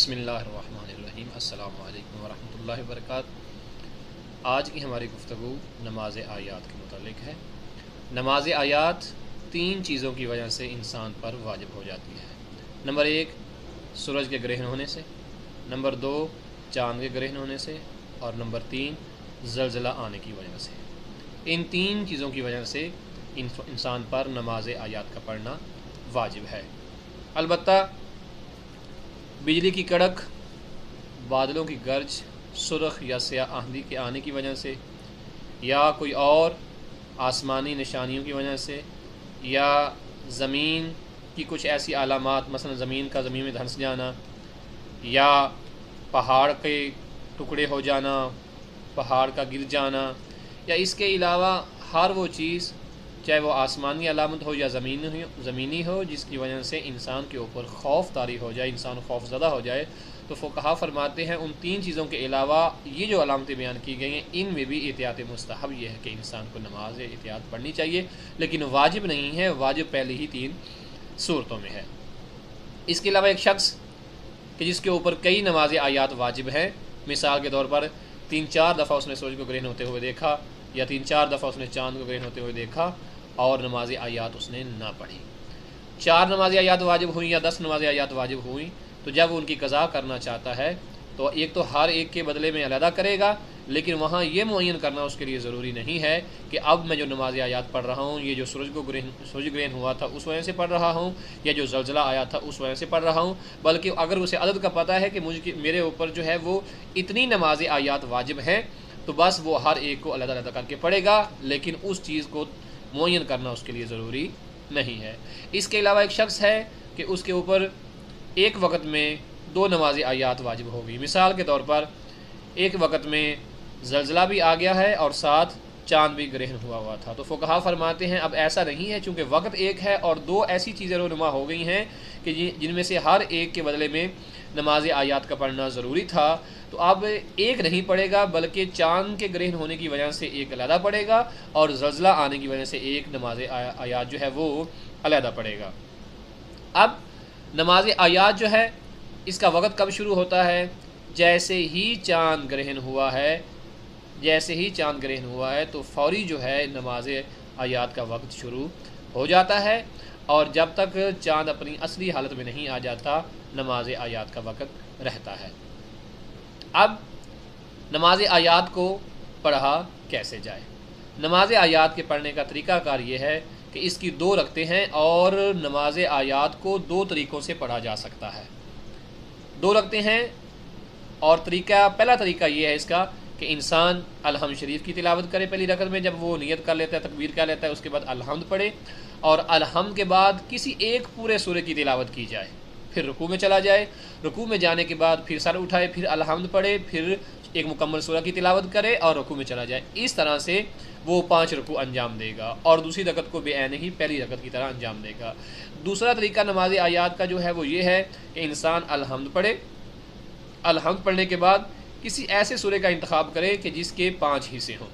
बिस्मिल्लाहिर्रहमानिर्रहीम। अस्सलामु अलैकुम वरहमतुल्लाहि वबरकातुहू। आज की हमारी गुफ्तगू नमाज आयात के मुतालिक है। नमाज आयात तीन चीज़ों की वजह से इंसान पर वाजिब हो जाती है। नंबर एक, सूरज के ग्रहण होने से। नंबर दो, चाँद के ग्रहण होने से। और नंबर तीन, ज़लज़ला आने की वजह से। इन तीन चीज़ों की वजह से इंसान पर नमाज आयात का पढ़ना वाजिब है। अलबत्ता बिजली की कड़क, बादलों की गर्ज, सुरख या स्याह आंधी के आने की वजह से, या कोई और आसमानी निशानियों की वजह से, या ज़मीन की कुछ ऐसी अलामात, मसलन ज़मीन का ज़मीन में धंस जाना, या पहाड़ के टुकड़े हो जाना, पहाड़ का गिर जाना, या इसके अलावा हर वो चीज़, चाहे वो आसमानी अलामत हो या ज़मीनी हो, जिसकी वजह से इंसान के ऊपर खौफ तारी हो जाए, इंसान खौफज़दा हो जाए, तो फ़ुक़हा फरमाते हैं उन तीन चीज़ों के अलावा ये जो अलामतें बयान की गई हैं, इनमें भी एहतियात मुस्तहब ये है कि इंसान को नमाज एहतियात पढ़नी चाहिए, लेकिन वाजिब नहीं है। वाजिब पहले ही तीन सूरतों में है। इसके अलावा एक शख्स कि जिसके ऊपर कई नमाज आयात वाजिब हैं, मिसाल के तौर पर 3-4 दफ़ा उसने सूरज को ग्रहण होते हुए देखा, या 3-4 दफ़ा उसने चाँद को ग्रहण होते हुए देखा और नमाज आयात उसने ना पढ़ी, 4 नमाज आयात वाजिब हुई या 10 नमाज आयात वाजिब हुई, तो जब वो उनकी कज़ा करना चाहता है तो एक तो हर एक के बदले में अलहदा करेगा, लेकिन वहाँ ये मुअय्यन करना उसके लिए ज़रूरी नहीं है कि अब मैं जो नमाज आयात पढ़ रहा हूँ, ये जो सूरज ग्रहण हुआ था उस वजह से पढ़ रहा हूँ, या जो ज़लज़ला आया था उस वजह से पढ़ रहा हूँ, बल्कि अगर उसे अदद का पता है कि मेरे ऊपर जो है वो इतनी नमाज आयात वाजिब हैं, तो बस वो हर एक को अलग-अलग करके पढ़ेगा, लेकिन उस चीज़ को मुअय्यन करना उसके लिए ज़रूरी नहीं है। इसके अलावा एक शख्स है कि उसके ऊपर एक वक्त में 2 नमाज आयात वाजिब हो गई। मिसाल के तौर पर एक वक्त में ज़लज़ला भी आ गया है और साथ चाँद भी ग्रहण हुआ था, तो फ़ुक़हा फरमाते हैं अब ऐसा नहीं है, चूँकि वक्त एक है और 2 ऐसी चीज़ें रोनुमा हो गई हैं कि जिनमें से हर एक के बदले में नमाज आयात का पढ़ना ज़रूरी था, तो अब एक नहीं पड़ेगा, बल्कि चाँद के ग्रहण होने की वजह से एक अलहदा पड़ेगा और ज़लज़ला आने की वजह से एक नमाज आयात जो है वो अलहदा पड़ेगा। अब नमाज आयात जो है इसका वक़्त कब शुरू होता है? जैसे ही चाँद ग्रहण हुआ है, तो फ़ौरी जो है नमाज आयात का वक़्त शुरू हो जाता है, और जब तक चाँद अपनी असली हालत में नहीं आ जाता नमाज आयात का वक़्त रहता है। अब नमाज आयात को पढ़ा कैसे जाए? नमाज आयात के पढ़ने का तरीक़ाकार ये है कि इसकी 2 रखते हैं, और नमाज आयात को 2 तरीक़ों से पढ़ा जा सकता है। 2 रखते हैं, और पहला तरीका ये है इसका कि इंसान अलहम्द शरीफ की तिलावत करे पहली रकत में, जब वो नियत कर लेता है, तकबीर कर लेता है, उसके बाद अलहम्द पढ़े, और अलहम्द के बाद किसी एक पूरे सूरे की तिलावत की जाए, फिर रुकू में चला जाए, रुकू में जाने के बाद फिर सर उठाए, फिर अलहम्द पढ़े, फिर एक मुकम्मल सूरा की तिलावत करे और रुकू में चला जाए। इस तरह से वो 5 रुकू अंजाम देगा, और दूसरी रकत को बेऐने ही पहली रकत की तरह अंजाम देगा। दूसरा तरीका नमाज आयात का जो है वो ये है कि इंसान अलहम्द पढ़े, अलहम्द पढ़ने के बाद किसी ऐसे सूरे का इंतखाब करे कि जिसके 5 हिस्से हों।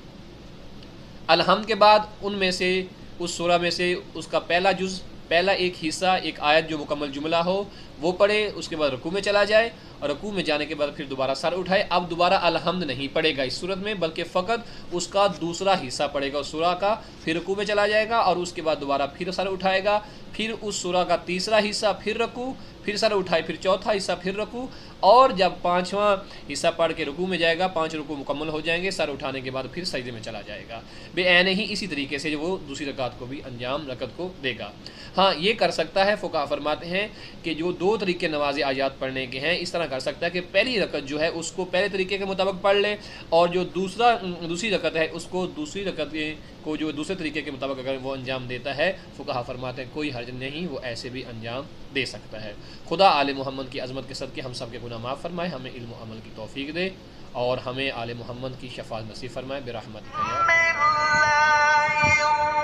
अलहम्द के बाद उनमें से, उस सूरा में से उसका पहला एक हिस्सा, एक आयत जो मुकम्मल जुमला हो वो पढ़े, उसके बाद रुकू में चला जाए, और रुकू में जाने के बाद फिर दोबारा सर उठाए। अब दोबारा अलहम्द नहीं पढ़ेगा इस सूरत में, बल्कि फ़कत उसका दूसरा हिस्सा पढ़ेगा उस सूरा का, फिर रुकू में चला जाएगा, और उसके बाद दोबारा फिर सर उठाएगा, फिर उस सूरा का तीसरा हिस्सा, फिर रुकू, फिर सर उठाए, फिर चौथा हिस्सा, फिर रुकू, और जब 5वां हिस्सा पढ़ के रुकू में जाएगा, 5 रुकू मुकम्मल हो जाएंगे, सर उठाने के बाद फिर सजदे में चला जाएगा। बेऐने ही इसी तरीके से वो दूसरी रकात को भी अंजाम रकत को देगा। हाँ, ये कर सकता है, फ़ुक़हा फरमाते हैं कि जो 2 तरीके नमाज आयात पढ़ने के हैं, इस तरह कर सकता है कि पहली रकत जो है उसको पहले तरीके के मुताबिक पढ़ ले, और जो दूसरी रकत है उसको दूसरी रकत को जो दूसरे तरीके के मुताबिक अगर वो अंजाम देता है, फ़ुक़हा फरमाते हैं कोई हर्ज नहीं, वो ऐसे भी अंजाम दे सकता है। खुदा आले मोहम्मद की अज़मत के सदक़े हम सब के गुनाह माफ़ फरमाए, हमें इल्म व अमल की तौफ़ीक दे, और हमें आले मोहम्मद की शफ़ाअत नसीब फरमाए बिरहमतिक या